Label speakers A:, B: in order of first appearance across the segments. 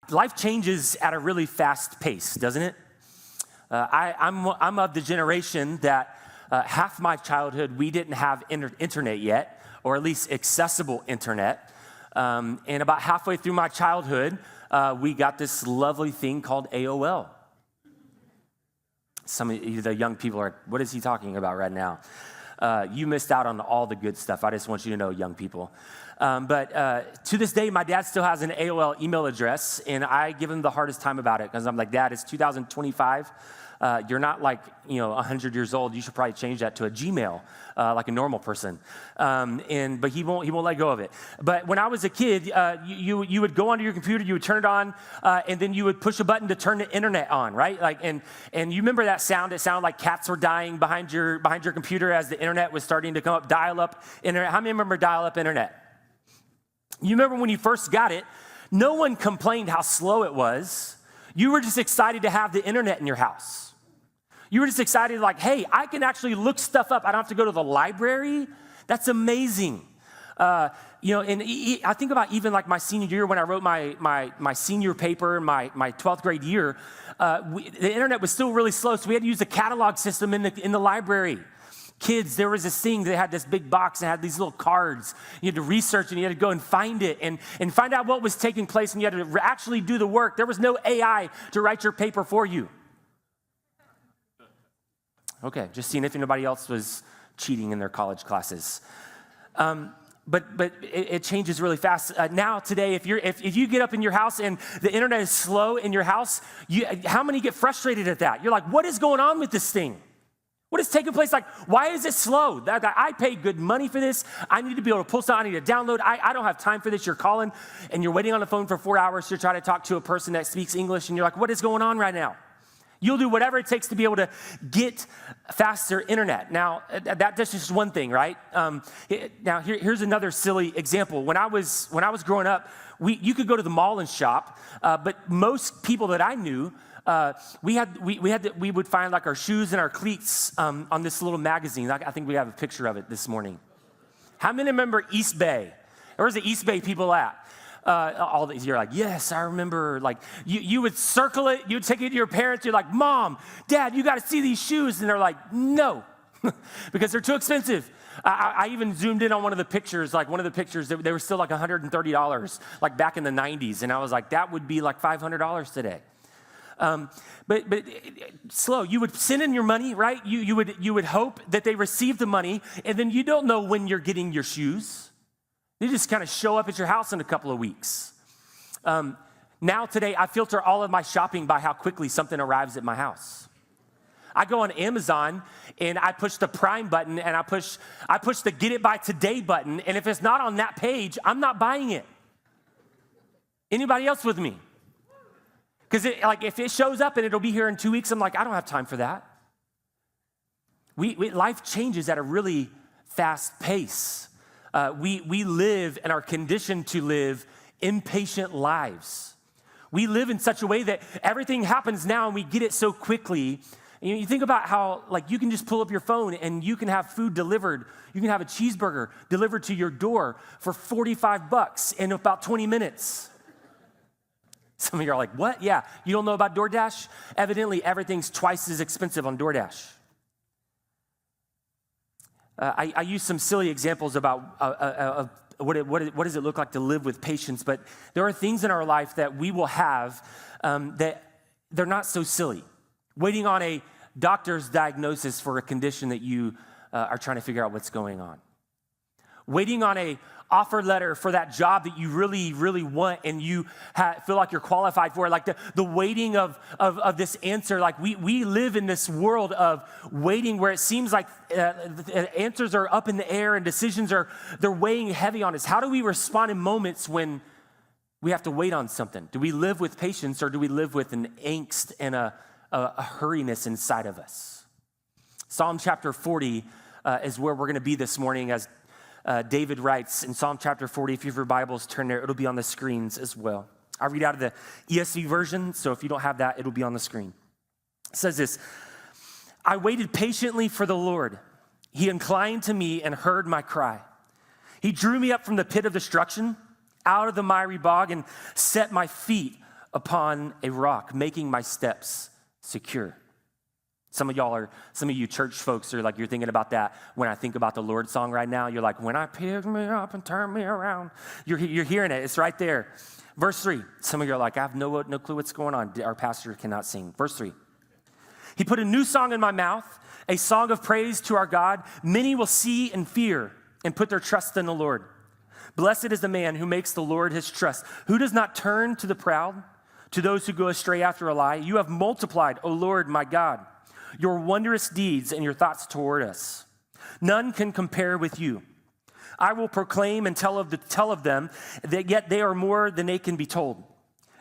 A: Life changes at a really fast pace, doesn't it? I'm of the generation that half my childhood, we didn't have internet yet, or at least accessible internet. And about halfway through my childhood, we got this lovely thing called AOL. Some of you, the young people are, what is he talking about right now? You missed out on all the good stuff. I just want you to know, young people. But to this day, my dad still has an AOL email address, and I give him the hardest time about it because I'm like, Dad, it's 2025. You're not like 100 years old. You should probably change that to a Gmail, like a normal person. But he won't let go of it. But when I was a kid, you would go onto your computer, you would turn it on, and then you would push a button to turn the internet on, right? And you remember that sound? It sounded like cats were dying behind your computer as the internet was starting to come up. Dial-up internet. How many remember dial-up internet? You remember when you first got it? No one complained how slow it was. You were just excited to have the internet in your house. You were just excited like, hey, I can actually look stuff up. I don't have to go to the library. That's amazing. And I think about even like my senior year when I wrote my senior paper, my 12th grade year, the internet was still really slow, so we had to use the catalog system in the library. Kids, there was this thing that had this big box and had these little cards. You had to research and you had to go and find it and find out what was taking place, and you had to actually do the work. There was no AI to write your paper for you. Okay, just seeing if anybody else was cheating in their college classes. But it changes really fast. Now today, if you get up in your house and the internet is slow in your house, how many get frustrated at that? You're like, what is going on with this thing? What is taking place? Like, why is it slow? I paid good money for this. I need to be able to pull something. I need to download. I don't have time for this. You're calling and you're waiting on the phone for 4 hours to try to talk to a person that speaks English. And you're like, what is going on right now? You'll do whatever it takes to be able to get faster internet. Now, that's just one thing, right? Now, here's another silly example. When I was growing up, you could go to the mall and shop, but most people that I knew, we would find like our shoes and our cleats on this little magazine. I think we have a picture of it this morning. How many remember East Bay? Where's the East Bay people at? All these, you're like, yes, I remember. Like you would circle it, you would take it to your parents. You're like, Mom, Dad, you got to see these shoes, and they're like, no, because they're too expensive. I even zoomed in on one of the pictures. Like one of the pictures, they were still like $130, like back in the '90s, and I was like, that would be like $500 today. But slow. You would send in your money, right? You would hope that they received the money, and then you don't know when you're getting your shoes. They just kind of show up at your house in a couple of weeks. Now today, I filter all of my shopping by how quickly something arrives at my house. I go on Amazon and I push the Prime button and I push the Get It By Today button, and if it's not on that page, I'm not buying it. Anybody else with me? Because if it shows up and it'll be here in 2 weeks, I'm like, I don't have time for that. Life changes at a really fast pace. We live and are conditioned to live impatient lives. We live in such a way that everything happens now and we get it so quickly. You think about how you can just pull up your phone and you can have food delivered. You can have a cheeseburger delivered to your door for $45 in about 20 minutes. Some of you are like, what? Yeah, you don't know about DoorDash? Evidently, everything's twice as expensive on DoorDash. I use some silly examples about what does it look like to live with patience, but there are things in our life that we will have that they're not so silly. Waiting on a doctor's diagnosis for a condition that you are trying to figure out what's going on. Waiting on a offer letter for that job that you really, really want and you feel like you're qualified for, like the waiting of this answer. Like we live in this world of waiting where it seems like answers are up in the air and decisions they're weighing heavy on us. How do we respond in moments when we have to wait on something? Do we live with patience, or do we live with an angst and a hurriness inside of us? Psalm chapter 40 is where we're going to be this morning, as David writes in Psalm chapter 40. If you have your Bibles, turn there. It'll be on the screens as well. I read out of the ESV version, so if you don't have that, it'll be on the screen. It says this: I waited patiently for the Lord. He inclined to me and heard my cry. He drew me up from the pit of destruction, out of the miry bog, and set my feet upon a rock, making my steps secure. Some of you church folks are like, you're thinking about that. When I think about the Lord song right now, you're like, when I pick me up and turn me around. You're hearing it. It's right there. Verse 3. Some of you are like, I have no clue what's going on. Our pastor cannot sing. Verse 3. He put a new song in my mouth, a song of praise to our God. Many will see and fear and put their trust in the Lord. Blessed is the man who makes the Lord his trust, who does not turn to the proud, to those who go astray after a lie. You have multiplied, O Lord, my God, your wondrous deeds and your thoughts toward us. None can compare with you. I will proclaim and tell of them, that yet they are more than they can be told.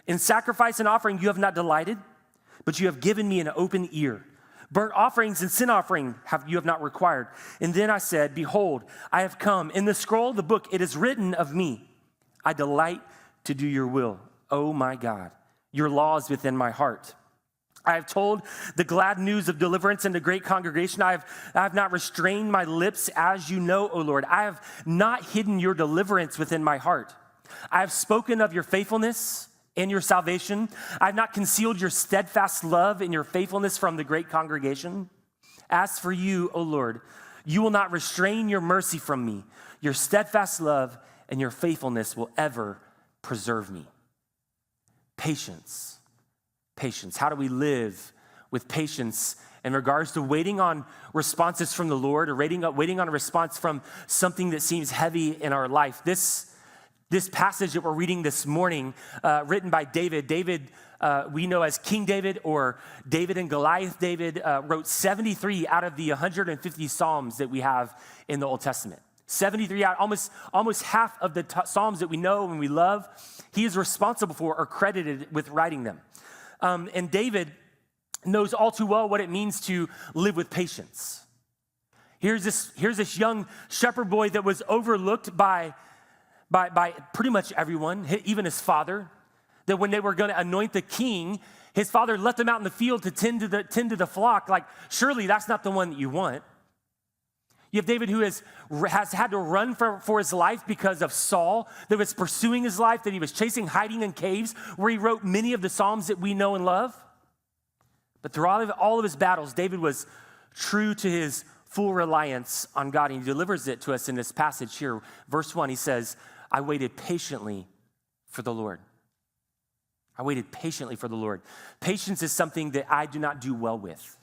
A: In sacrifice and offering you have not delighted, but you have given me an open ear. Burnt offerings and sin offering you have not required. And then I said, behold, I have come. In the scroll of the book it is written of me, I delight to do your will, O my God. Your law is within my heart. I have told the glad news of deliverance in the great congregation. I have not restrained my lips, as you know, O Lord. I have not hidden your deliverance within my heart. I have spoken of your faithfulness and your salvation. I have not concealed your steadfast love and your faithfulness from the great congregation. As for you, O Lord, you will not restrain your mercy from me. Your steadfast love and your faithfulness will ever preserve me. Patience. Patience. How do we live with patience in regards to waiting on responses from the Lord, or waiting on a response from something that seems heavy in our life? This passage that we're reading this morning, written by David. David, we know as King David, or David and Goliath David, wrote 73 out of the 150 Psalms that we have in the Old Testament. 73 out, almost half of the Psalms that we know and we love, he is responsible for or credited with writing them. And David knows all too well what it means to live with patience. Here's this young shepherd boy that was overlooked by pretty much everyone, even his father, that when they were going to anoint the king, his father let them out in the field to tend to the flock. Like, surely that's not the one that you want. You have David, who has had to run for his life because of Saul, that was pursuing his life, that he was chasing, hiding in caves, where he wrote many of the Psalms that we know and love. But through all of his battles, David was true to his full reliance on God. And he delivers it to us in this passage here. Verse 1, he says, I waited patiently for the Lord. I waited patiently for the Lord. Patience is something that I do not do well with.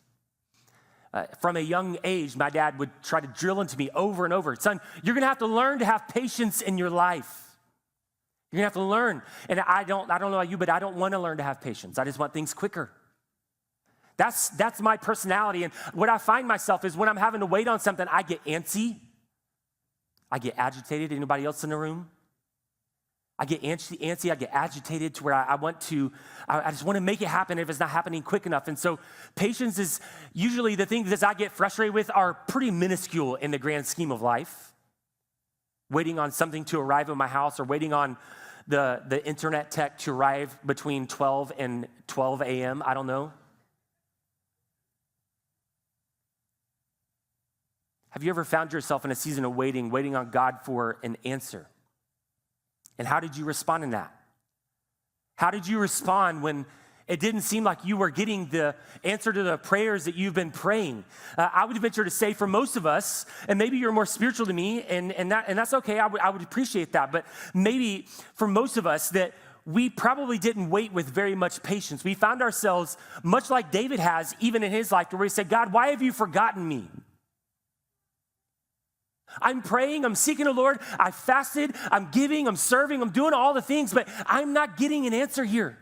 A: From a young age, my dad would try to drill into me over and over, son, you're going to have to learn to have patience in your life. You're going to have to learn. And I don't know about you, but I don't want to learn to have patience. I just want things quicker. That's my personality. And what I find myself is when I'm having to wait on something, I get antsy. I get agitated. Anybody else in the room? I get antsy, I get agitated to where I just want to make it happen if it's not happening quick enough. And so patience is usually the things that I get frustrated with are pretty minuscule in the grand scheme of life. Waiting on something to arrive at my house, or waiting on the internet tech to arrive between 12 and 12 a.m., I don't know. Have you ever found yourself in a season of waiting on God for an answer? And how did you respond in that? How did you respond when it didn't seem like you were getting the answer to the prayers that you've been praying? I would venture to say for most of us, and maybe you're more spiritual to me, and that's okay, I would appreciate that, but maybe for most of us that we probably didn't wait with very much patience. We found ourselves much like David has, even in his life, where he said, God, why have you forgotten me? I'm praying, I'm seeking the Lord, I fasted, I'm giving, I'm serving, I'm doing all the things, but I'm not getting an answer here.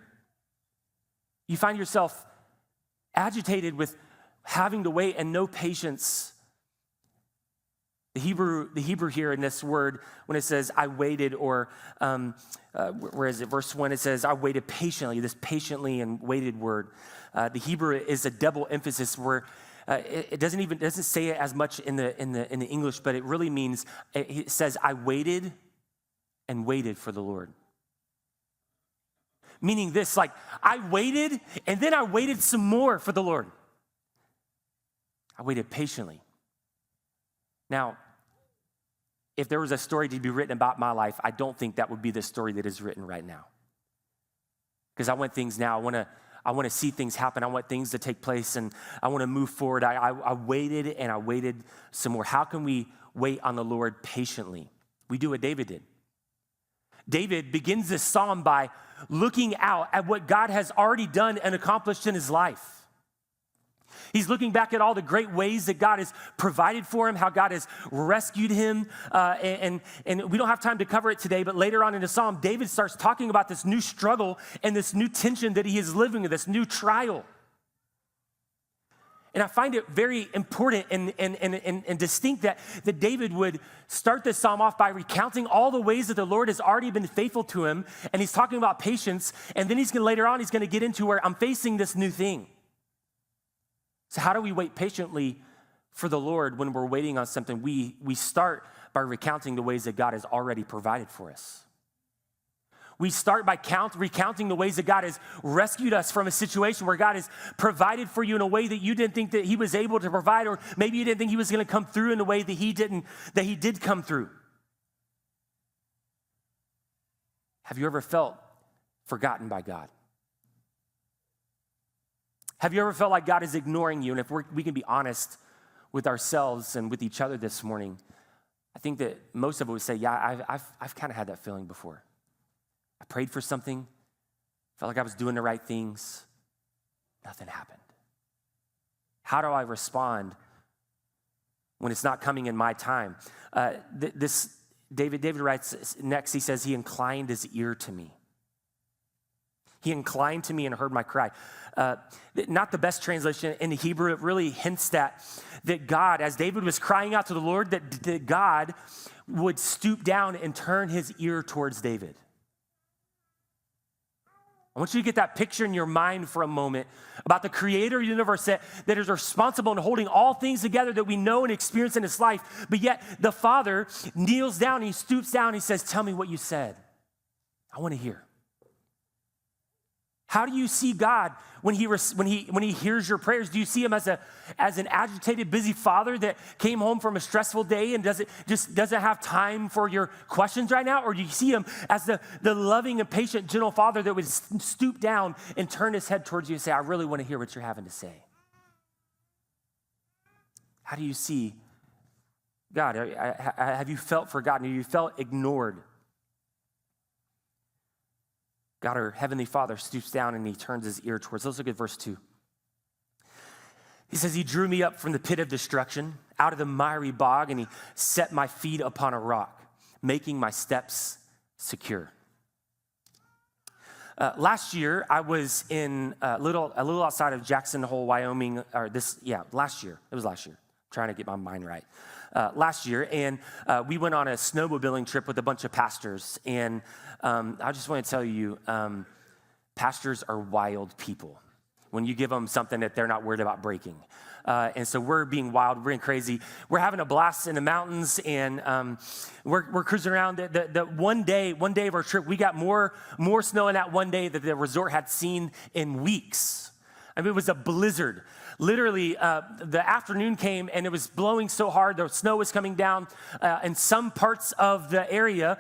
A: You find yourself agitated with having to wait and no patience. The Hebrew here in this word, when it says, I waited, or where is it? Verse 1, it says, I waited patiently, this patiently and waited word. The Hebrew is a double emphasis where it doesn't say it as much in the English, but it really means, it says, I waited and waited for the Lord. Meaning this, like, I waited and then I waited some more for the Lord. I waited patiently. Now, if there was a story to be written about my life, I don't think that would be the story that is written right now. because I want things now. I want to see things happen. I want things to take place, and I want to move forward. I waited and I waited some more. How can we wait on the Lord patiently? We do what David did. David begins this psalm by looking out at what God has already done and accomplished in his life. He's looking back at all the great ways that God has provided for him, how God has rescued him. And we don't have time to cover it today, but later on in the psalm, David starts talking about this new struggle and this new tension that he is living with, this new trial. And I find it very important and distinct that David would start this psalm off by recounting all the ways that the Lord has already been faithful to him. And he's talking about patience. And then later on, he's going to get into where I'm facing this new thing. So how do we wait patiently for the Lord when we're waiting on something? We start by recounting the ways that God has already provided for us. We start by recounting the ways that God has rescued us from a situation where God has provided for you in a way that you didn't think that he was able to provide, or maybe you didn't think he was going to come through in a way that he did come through. Have you ever felt forgotten by God? Have you ever felt like God is ignoring you? And if we can be honest with ourselves and with each other this morning, I think that most of us would say, yeah, I've kind of had that feeling before. I prayed for something, felt like I was doing the right things, nothing happened. How do I respond when it's not coming in my time? David writes next, he says, he inclined his ear to me. He inclined to me and heard my cry. Not the best translation in the Hebrew. It really hints that God, as David was crying out to the Lord, that God would stoop down and turn his ear towards David. I want you to get that picture in your mind for a moment about the creator of the universe that is responsible in holding all things together that we know and experience in his life. But yet the Father kneels down, he stoops down, he says, tell me what you said. I want to hear. How do you see God when he hears your prayers? Do you see him as an agitated, busy father that came home from a stressful day and doesn't have time for your questions right now? Or do you see him as the loving and patient, gentle father that would stoop down and turn his head towards you and say, I really want to hear what you're having to say? How do you see God? Have you felt forgotten? Have you felt ignored? God, our Heavenly Father, stoops down and he turns his ear towards. Let's look at verse 2. He says, he drew me up from the pit of destruction, out of the miry bog, and he set my feet upon a rock, making my steps secure. Last year, I was in a little outside of Jackson Hole, Wyoming, last year. It was last year. I'm trying to get my mind right. Last year, and we went on a snowmobiling trip with a bunch of pastors, and I just want to tell you, pastors are wild people when you give them something that they're not worried about breaking. And so we're being wild, we're being crazy. We're having a blast in the mountains, and we're cruising around. The one day of our trip, we got more snow in that one day that the resort had seen in weeks. I mean, it was a blizzard. Literally, the afternoon came and it was blowing so hard, the snow was coming down. In some parts of the area,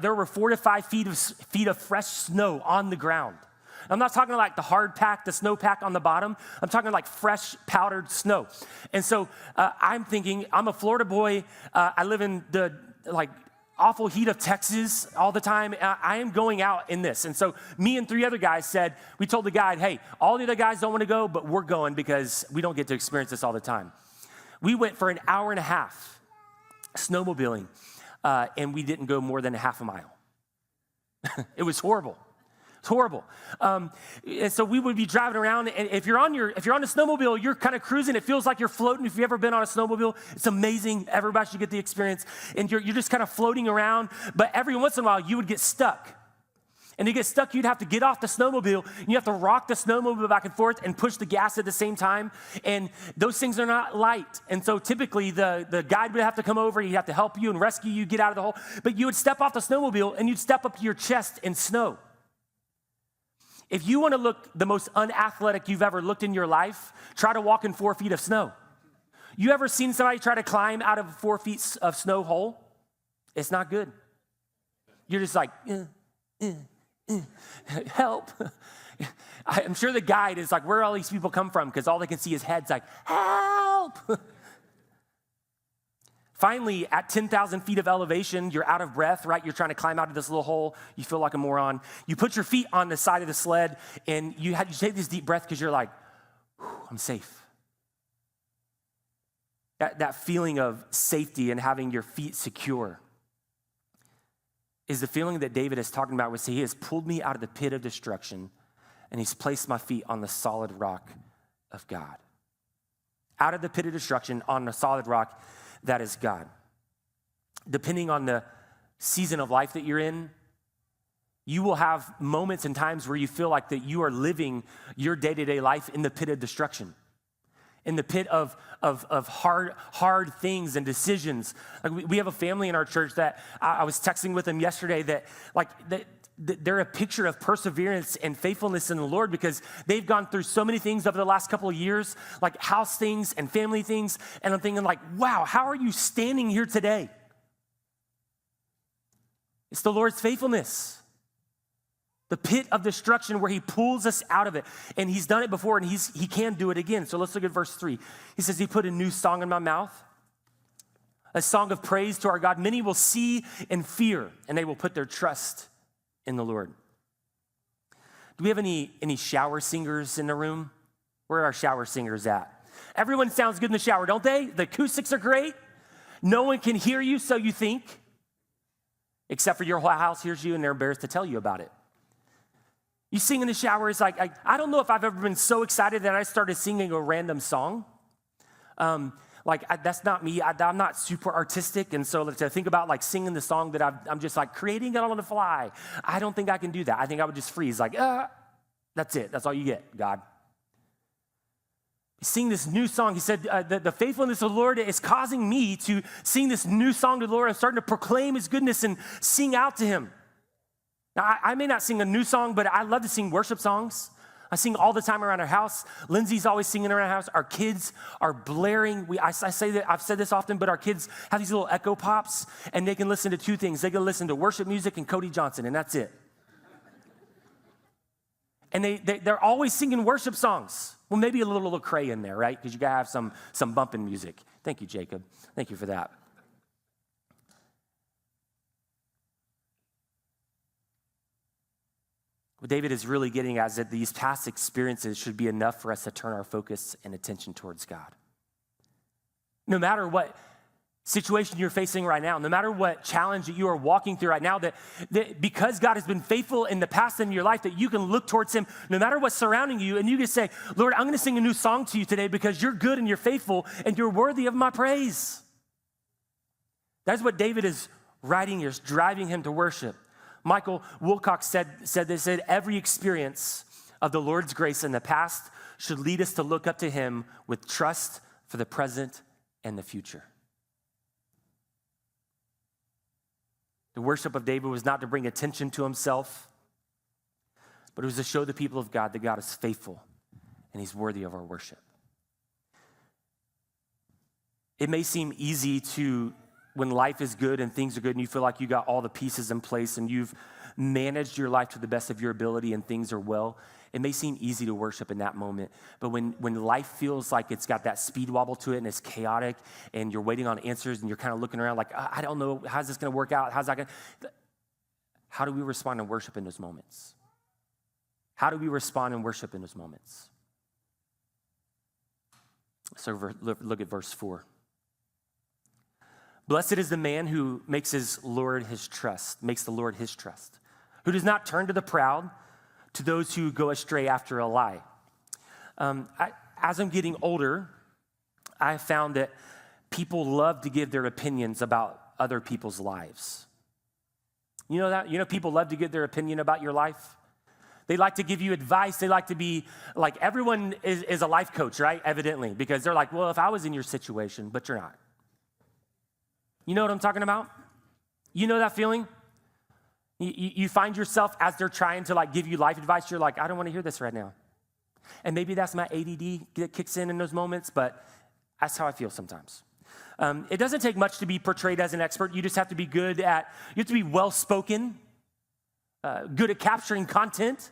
A: there were 4 to 5 feet of fresh snow on the ground. I'm not talking like the hard pack, the snow pack on the bottom. I'm talking like fresh powdered snow. And so I'm thinking, I'm a Florida boy. I live in the awful heat of Texas all the time. I am going out in this. And so me and 3 other guys we told the guide, hey, all the other guys don't want to go, but we're going because we don't get to experience this all the time. We went for an hour and a half snowmobiling, and we didn't go more than a half a mile. It was horrible. It's horrible. And so we would be driving around, and if you're on a snowmobile, you're kind of cruising. It feels like you're floating. If you've ever been on a snowmobile, it's amazing. Everybody should get the experience. And you're just kind of floating around. But every once in a while, you would get stuck. And to get stuck, you'd have to get off the snowmobile, and you have to rock the snowmobile back and forth and push the gas at the same time. And those things are not light. And so typically, the guide would have to come over, he'd have to help you and rescue you, get out of the hole. But you would step off the snowmobile, and you'd step up to your chest in snow. If you want to look the most unathletic you've ever looked in your life, try to walk in 4 feet of snow. You ever seen somebody try to climb out of 4 feet of snow hole? It's not good. You're just like, Help. I'm sure the guide is like, where all these people come from? Because all they can see is heads like, help. Finally, at 10,000 feet of elevation, you're out of breath, right? You're trying to climb out of this little hole. You feel like a moron. You put your feet on the side of the sled, and you take this deep breath because you're like, I'm safe. That feeling of safety and having your feet secure is the feeling that David is talking about, where he has pulled me out of the pit of destruction, and he's placed my feet on the solid rock of God. Out of the pit of destruction on the solid rock that is God. Depending on the season of life that you're in, you will have moments and times where you feel like that you are living your day-to-day life in the pit of destruction, in the pit of hard things and decisions. Like we have a family in our church that I was texting with them yesterday that they're a picture of perseverance and faithfulness in the Lord, because they've gone through so many things over the last couple of years, like house things and family things. And I'm thinking like, wow, how are you standing here today? It's the Lord's faithfulness. The pit of destruction where he pulls us out of it. And he's done it before, and he can do it again. So let's look at verse 3. He says, he put a new song in my mouth, a song of praise to our God. Many will see and fear, and they will put their trust in the Lord. Do we have any shower singers in the room? Where are our shower singers at? Everyone sounds good in the shower, don't they? The acoustics are great. No one can hear you, so you think, except for your whole house hears you and they're embarrassed to tell you about it. You sing in the shower. It's like, I don't know if I've ever been so excited that I started singing a random song. That's not me. I'm not super artistic. And so to think about like singing the song that I'm just like creating it on the fly, I don't think I can do that. I think I would just freeze like, that's it. That's all you get, God. Sing this new song. He said, the faithfulness of the Lord is causing me to sing this new song to the Lord. I'm starting to proclaim his goodness and sing out to him. Now, I may not sing a new song, but I love to sing worship songs. I sing all the time around our house. Lindsay's always singing around our house. Our kids are blaring. I say that, I've said this often, but our kids have these little echo pops, and they can listen to two things. They can listen to worship music and Cody Johnson, and that's it. And they're always singing worship songs. Well, maybe a little Lecrae in there, right? Because you got to have some bumping music. Thank you, Jacob. Thank you for that. What David is really getting at is that these past experiences should be enough for us to turn our focus and attention towards God. No matter what situation you're facing right now, no matter what challenge that you are walking through right now, that because God has been faithful in the past in your life, that you can look towards him no matter what's surrounding you, and you can say, Lord, I'm going to sing a new song to you today because you're good and you're faithful and you're worthy of my praise. That's what David is writing here, is driving him to worship. Michael Wilcox said this, every experience of the Lord's grace in the past should lead us to look up to him with trust for the present and the future. The worship of David was not to bring attention to himself, but it was to show the people of God that God is faithful and he's worthy of our worship. It may seem easy when life is good and things are good and you feel like you got all the pieces in place and you've managed your life to the best of your ability and things are well, it may seem easy to worship in that moment. But when life feels like it's got that speed wobble to it and it's chaotic and you're waiting on answers and you're kind of looking around like, I don't know, how's this going to work out? How do we respond in worship in those moments? How do we respond in worship in those moments? So look at verse 4. Blessed is the man who makes the Lord his trust, who does not turn to the proud, to those who go astray after a lie. As I'm getting older, I found that people love to give their opinions about other people's lives. You know that? You know people love to give their opinion about your life? They like to give you advice. They like to be, like everyone is a life coach, right? Evidently, because they're like, well, if I was in your situation, but you're not. You know what I'm talking about? You know that feeling? You find yourself as they're trying to like give you life advice, you're like, I don't want to hear this right now. And maybe that's my ADD that kicks in those moments, but that's how I feel sometimes. It doesn't take much to be portrayed as an expert. You just have to be you have to be well-spoken. good at capturing content,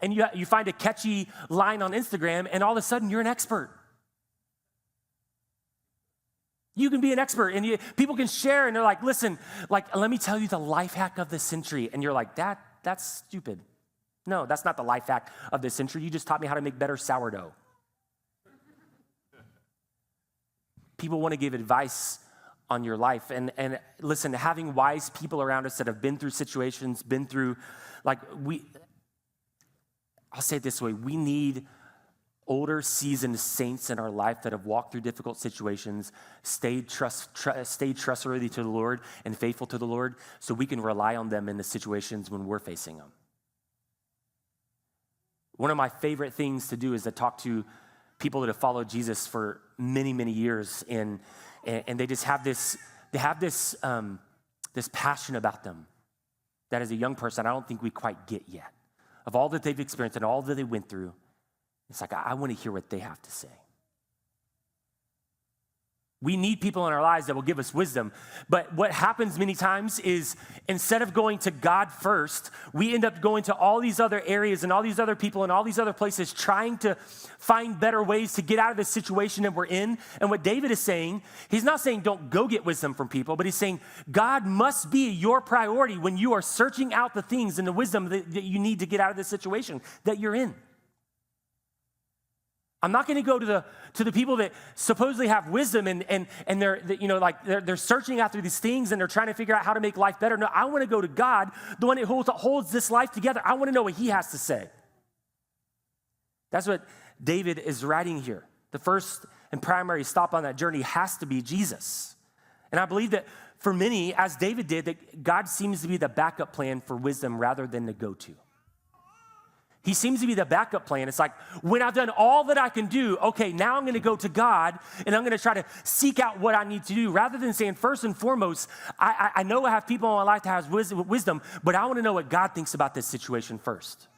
A: and you find a catchy line on Instagram, and all of a sudden you're an expert. You can be an expert, and people can share, and they're like, listen, like, let me tell you the life hack of the century. And you're like, that's stupid. No, that's not the life hack of the century. You just taught me how to make better sourdough. People want to give advice on your life. And listen, having wise people around us that have been through situations, I'll say it this way, we need older, seasoned saints in our life that have walked through difficult situations, stayed trustworthy to the Lord and faithful to the Lord, so we can rely on them in the situations when we're facing them. One of my favorite things to do is to talk to people that have followed Jesus for many, many years, and they just have this passion about them that as a young person, I don't think we quite get yet. Of all that they've experienced and all that they went through, it's like, I want to hear what they have to say. We need people in our lives that will give us wisdom. But what happens many times is instead of going to God first, we end up going to all these other areas and all these other people and all these other places trying to find better ways to get out of the situation that we're in. And what David is saying, he's not saying don't go get wisdom from people, but he's saying God must be your priority when you are searching out the things and the wisdom that you need to get out of the situation that you're in. I'm not going to go to the people that supposedly have wisdom and they're searching after these things and they're trying to figure out how to make life better. No, I want to go to God, the one that holds this life together. I want to know what he has to say. That's what David is writing here. The first and primary stop on that journey has to be Jesus. And I believe that for many, as David did, that God seems to be the backup plan for wisdom rather than the go-to. He seems to be the backup plan. It's like, when I've done all that I can do, okay, now I'm going to go to God and I'm going to try to seek out what I need to do, rather than saying, first and foremost, I know I have people in my life that have wisdom, but I want to know what God thinks about this situation first.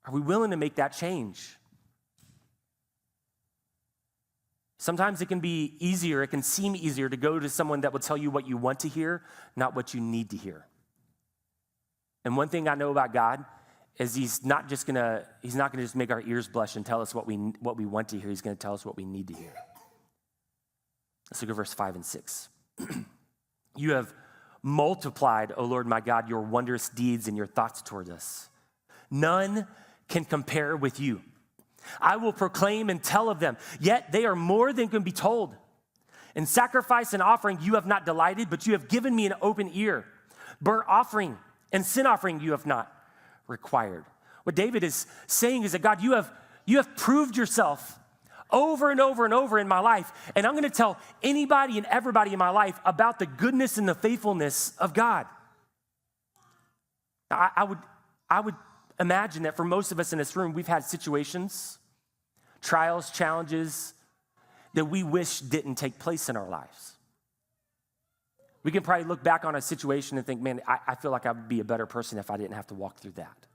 A: Are we willing to make that change? Sometimes it can be easier, it can seem easier to go to someone that will tell you what you want to hear, not what you need to hear. And one thing I know about God is he's not gonna just make our ears blush and tell us what we want to hear. He's gonna tell us what we need to hear. Let's look at verse 5 and 6. You have multiplied, O Lord my God, your wondrous deeds and your thoughts toward us. None can compare with you. I will proclaim and tell of them, yet they are more than can be told. In sacrifice and offering you have not delighted, but you have given me an open ear. Burnt offering and sin offering you have not required. What David is saying is that, God, you have proved yourself over and over and over in my life, and I'm going to tell anybody and everybody in my life about the goodness and the faithfulness of God. Now, I would imagine that for most of us in this room, we've had situations, trials, challenges that we wish didn't take place in our lives. We can probably look back on a situation and think, man, I feel like I would be a better person if I didn't have to walk through that.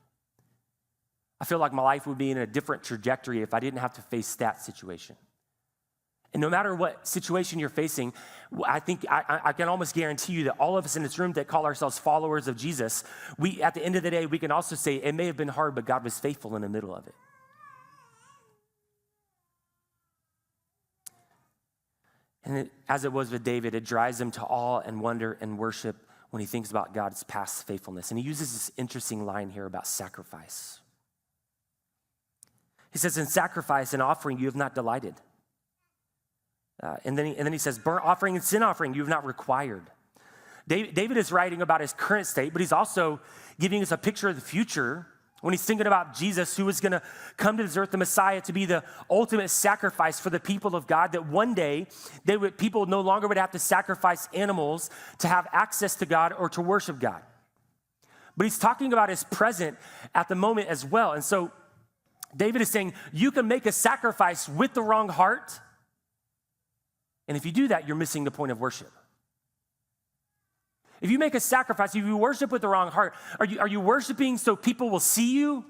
A: I feel like my life would be in a different trajectory if I didn't have to face that situation. And no matter what situation you're facing, I think I can almost guarantee you that all of us in this room that call ourselves followers of Jesus, at the end of the day, we can also say it may have been hard, but God was faithful in the middle of it. And as it was with David, it drives him to awe and wonder and worship when he thinks about God's past faithfulness. And he uses this interesting line here about sacrifice. He says, in sacrifice and offering you have not delighted. And then he says, burnt offering and sin offering you have not required. David is writing about his current state, but he's also giving us a picture of the future when he's thinking about Jesus, who is going to come to this earth, the Messiah, to be the ultimate sacrifice for the people of God, that one day people no longer would have to sacrifice animals to have access to God or to worship God. But he's talking about his present at the moment as well. And so David is saying, you can make a sacrifice with the wrong heart, and if you do that, you're missing the point of worship. If you make a sacrifice, if you worship with the wrong heart, are you worshiping so people will see you?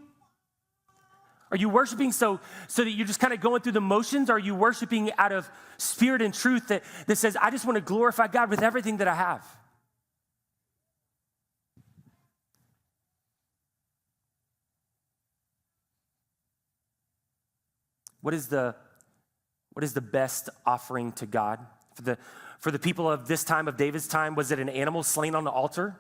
A: Are you worshiping so that you're just kind of going through the motions? Or are you worshiping out of spirit and truth that says, I just want to glorify God with everything that I have? What is the best offering to God? For the people of this time, of David's time, was it an animal slain on the altar?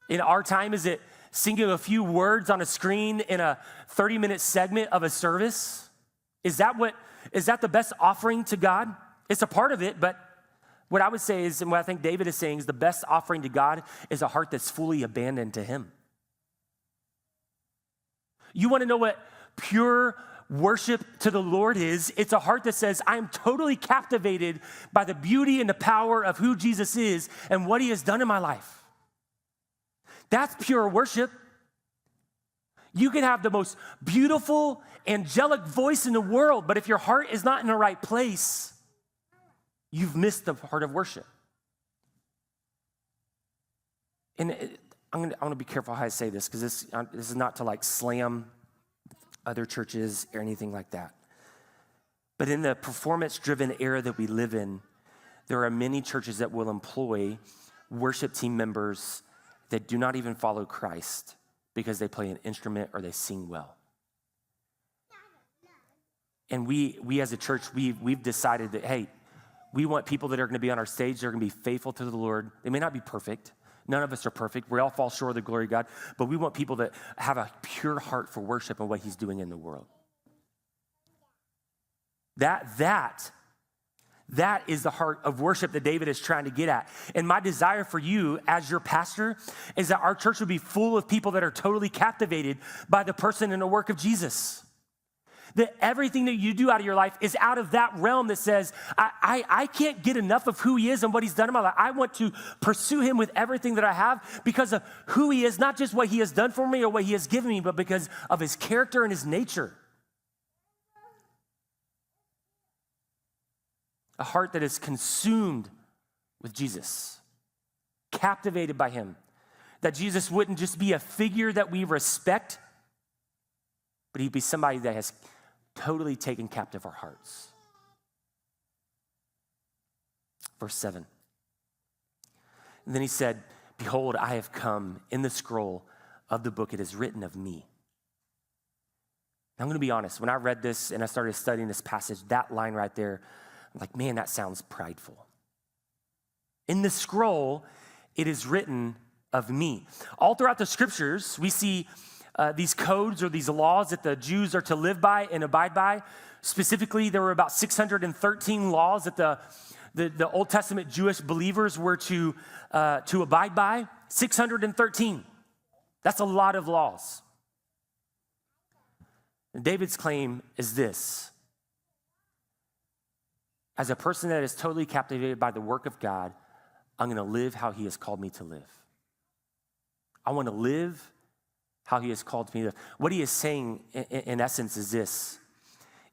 A: In our time, is it singing a few words on a screen in a 30-minute segment of a service? Is that the best offering to God? It's a part of it, but what I would say is, and what I think David is saying is, the best offering to God is a heart that's fully abandoned to him. You want to know what pure worship to the Lord is? It's a heart that says, I am totally captivated by the beauty and the power of who Jesus is and what he has done in my life. That's pure worship. You can have the most beautiful, angelic voice in the world, but if your heart is not in the right place, you've missed the heart of worship. And I want to be careful how I say this, because this is not to like slam other churches or anything like that. But in the performance-driven era that we live in, there are many churches that will employ worship team members that do not even follow Christ because they play an instrument or they sing well. And we as a church, we've decided that, hey, we want people that are going to be on our stage, they're going to be faithful to the Lord. They may not be perfect. None of us are perfect. We all fall short of the glory of God. But we want people that have a pure heart for worship and what he's doing in the world. That is the heart of worship that David is trying to get at. And my desire for you as your pastor is that our church would be full of people that are totally captivated by the person and the work of Jesus. That everything that you do out of your life is out of that realm that says, I can't get enough of who he is and what he's done in my life. I want to pursue him with everything that I have because of who he is, not just what he has done for me or what he has given me, but because of his character and his nature. A heart that is consumed with Jesus, captivated by him. That Jesus wouldn't just be a figure that we respect, but he'd be somebody that has totally taken captive our hearts. Verse 7. And then he said, behold, I have come. In the scroll of the book, it is written of me. I'm going to be honest. When I read this and I started studying this passage, that line right there, I'm like, man, that sounds prideful. In the scroll, it is written of me. All throughout the scriptures, we see these codes or these laws that the Jews are to live by and abide by. Specifically, there were about 613 laws that the Old Testament Jewish believers were to abide by. 613. That's a lot of laws. And David's claim is this. As a person that is totally captivated by the work of God, I'm going to live how he has called me to live. I want to live how he has called me to live. What he is saying in essence is this.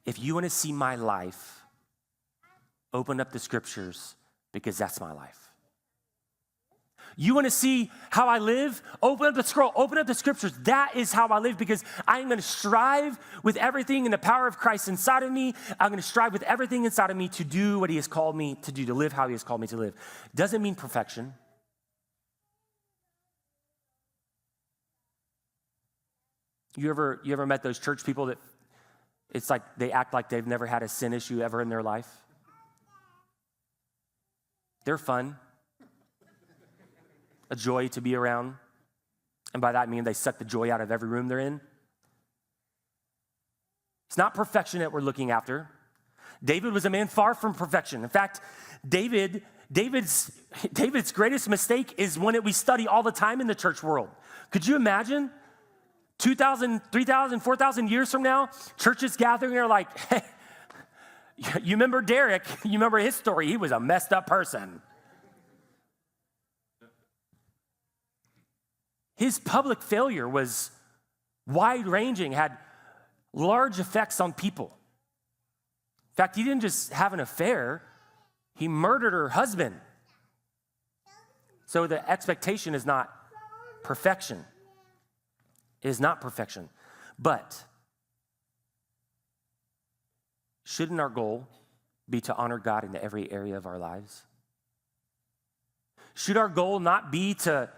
A: If you want to see my life, open up the scriptures because that's my life. You want to see how I live? Open up the scroll, open up the scriptures. That is how I live because I'm going to strive with everything in the power of Christ inside of me. I'm going to strive with everything inside of me to do what he has called me to do, to live how he has called me to live. Doesn't mean perfection. You ever met those church people that it's like they act like they've never had a sin issue ever in their life? They're fun. A joy to be around. And by that I mean they suck the joy out of every room they're in. It's not perfection that we're looking after. David was a man far from perfection. In fact, David's greatest mistake is one that we study all the time in the church world. Could you imagine 2,000, 3,000, 4,000 years from now, churches gathering and are like, hey, you remember Derek? You remember his story? He was a messed up person. His public failure was wide-ranging, had large effects on people. In fact, he didn't just have an affair, he murdered her husband. So the expectation is not perfection. It is not perfection. But shouldn't our goal be to honor God in every area of our lives? Should our goal not be to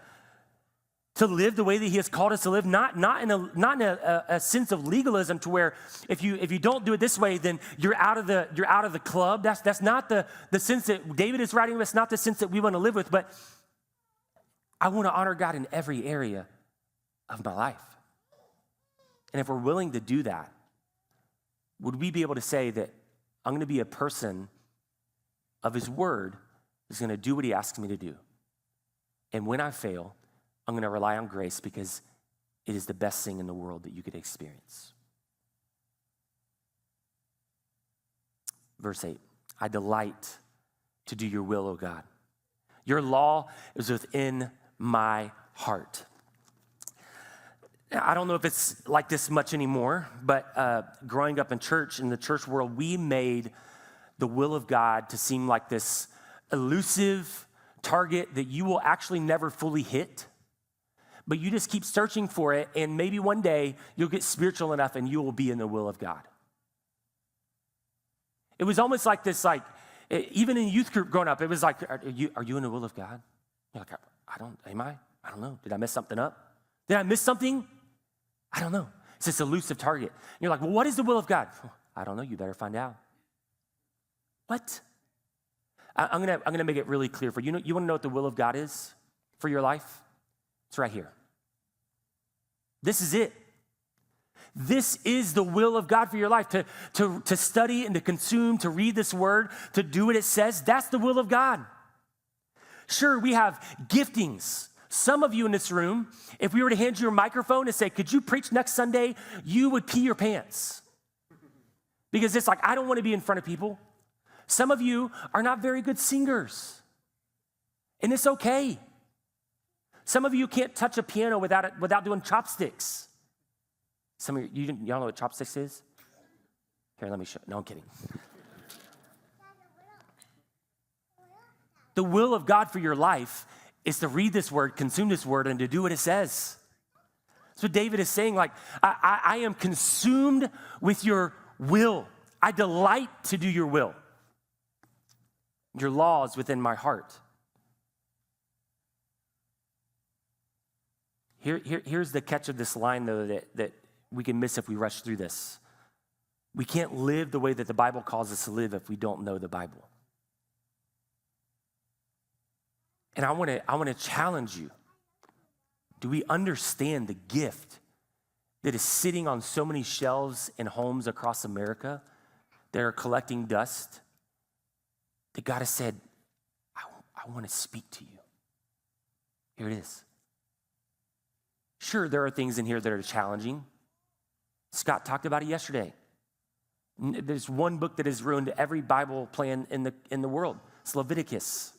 A: to live the way that he has called us to live, not in a sense of legalism to where if you don't do it this way, then you're out of the club. That's not the sense that David is writing. That's not the sense that we want to live with. But I want to honor God in every area of my life. And if we're willing to do that, would we be able to say that I'm going to be a person of his word who's going to do what he asks me to do? And when I fail, I'm going to rely on grace because it is the best thing in the world that you could experience. Verse 8, I delight to do your will, O God. Your law is within my heart. I don't know if it's like this much anymore, but growing up in church, in the church world, we made the will of God to seem like this elusive target that you will actually never fully hit. But you just keep searching for it, and maybe one day you'll get spiritual enough and you will be in the will of God. It was almost like this, even in youth group growing up, it was like, are you in the will of God? You're like, am I? I don't know. Did I mess something up? Did I miss something? I don't know. It's this elusive target. And you're like, well, what is the will of God? I don't know. You better find out. What? I'm gonna make it really clear for you. You want to know what the will of God is for your life? It's right here. This is it. This is the will of God for your life, to study and to consume, to read this word, to do what it says. That's the will of God. Sure, we have giftings. Some of you in this room, if we were to hand you a microphone and say, could you preach next Sunday? You would pee your pants. Because it's like, I don't want to be in front of people. Some of you are not very good singers. And it's okay. Some of you can't touch a piano without doing chopsticks. Some of you y'all know what chopsticks is? Here, let me show. No, I'm kidding. The will of God for your life is to read this word, consume this word, and to do what it says. That's what David is saying. Like, I am consumed with your will. I delight to do your will. Your law is within my heart. Here's the catch of this line, though, that we can miss if we rush through this. We can't live the way that the Bible calls us to live if we don't know the Bible. And I want to challenge you. Do we understand the gift that is sitting on so many shelves in homes across America that are collecting dust? That God has said, I want to speak to you. Here it is. Sure, there are things in here that are challenging. Scott talked about it yesterday. There's one book that has ruined every Bible plan in the world. It's Leviticus.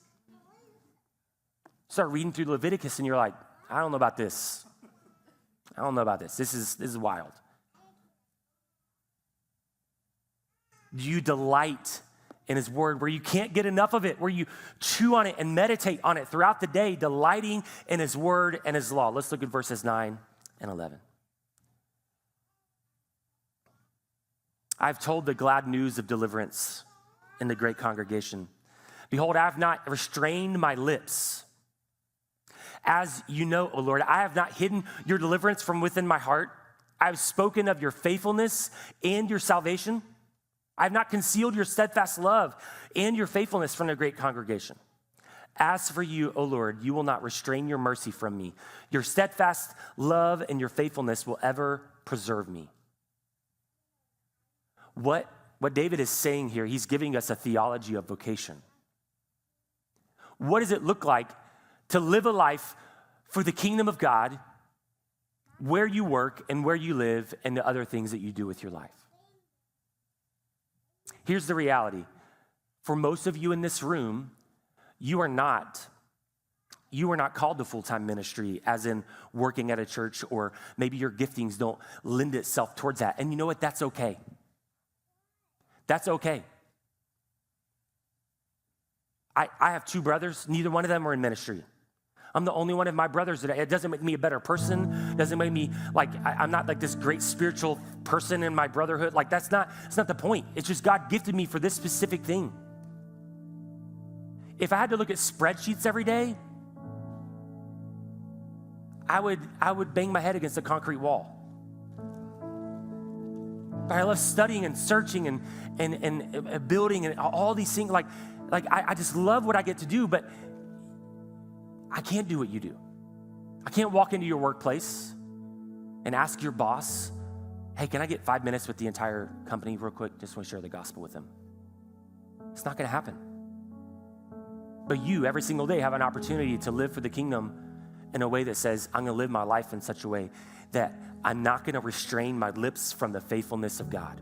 A: Start reading through Leviticus and you're like, I don't know about this. I don't know about this. This is wild. Do you delight in his word where you can't get enough of it, where you chew on it and meditate on it throughout the day, delighting in his word and his law? Let's look at verses 9 and 11. I've told the glad news of deliverance in the great congregation. Behold, I have not restrained my lips. As you know, O Lord, I have not hidden your deliverance from within my heart. I have spoken of your faithfulness and your salvation. I have not concealed your steadfast love and your faithfulness from the great congregation. As for you, O Lord, you will not restrain your mercy from me. Your steadfast love and your faithfulness will ever preserve me. What David is saying here, he's giving us a theology of vocation. What does it look like to live a life for the kingdom of God, where you work and where you live and the other things that you do with your life? Here's the reality. For most of you in this room, you are not called to full-time ministry, as in working at a church, or maybe your giftings don't lend itself towards that. And you know what? That's okay. That's okay. I have two brothers. Neither one of them are in ministry. I'm the only one of my brothers that it doesn't make me a better person. Doesn't make me like, I'm not like this great spiritual person in my brotherhood. Like it's not the point. It's just God gifted me for this specific thing. If I had to look at spreadsheets every day, I would bang my head against a concrete wall. But I love studying and searching and building and all these things. I just love what I get to do, but I can't do what you do. I can't walk into your workplace and ask your boss, hey, can I get 5 minutes with the entire company real quick? Just want to share the gospel with them. It's not going to happen. But you, every single day, have an opportunity to live for the kingdom in a way that says, I'm going to live my life in such a way that I'm not going to restrain my lips from the faithfulness of God.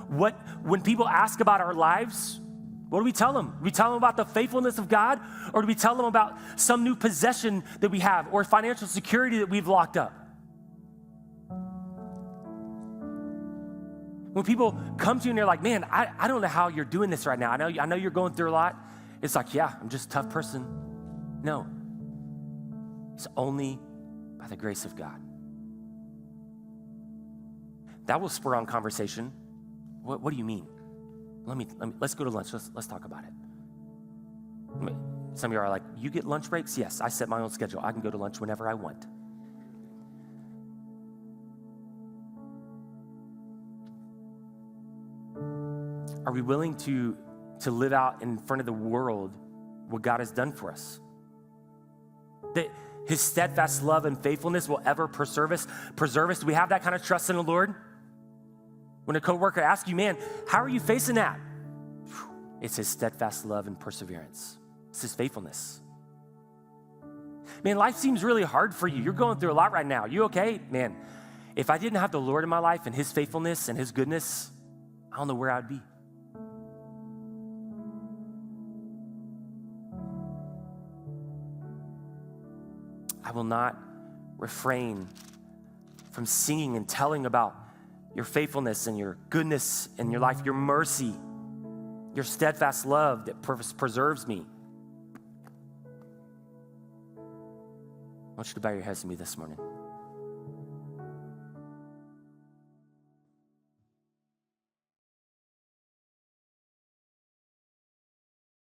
A: When people ask about our lives, what do we tell them? Do we tell them about the faithfulness of God, or do we tell them about some new possession that we have or financial security that we've locked up? When people come to you and they're like, man, I don't know how you're doing this right now. I know you're going through a lot. It's like, yeah, I'm just a tough person. No. It's only by the grace of God. That will spur on conversation. What do you mean? Let's go to lunch. Let's talk about it. Some of you are like, you get lunch breaks? Yes, I set my own schedule. I can go to lunch whenever I want. Are we willing to live out in front of the world what God has done for us? That his steadfast love and faithfulness will ever preserve us. Do we have that kind of trust in the Lord? When a coworker asks you, man, how are you facing that? It's his steadfast love and perseverance. It's his faithfulness. Man, life seems really hard for you. You're going through a lot right now. You okay? Man, if I didn't have the Lord in my life and his faithfulness and his goodness, I don't know where I'd be. I will not refrain from singing and telling about your faithfulness and your goodness in your life, your mercy, your steadfast love that preserves me. I want you to bow your heads to me this morning.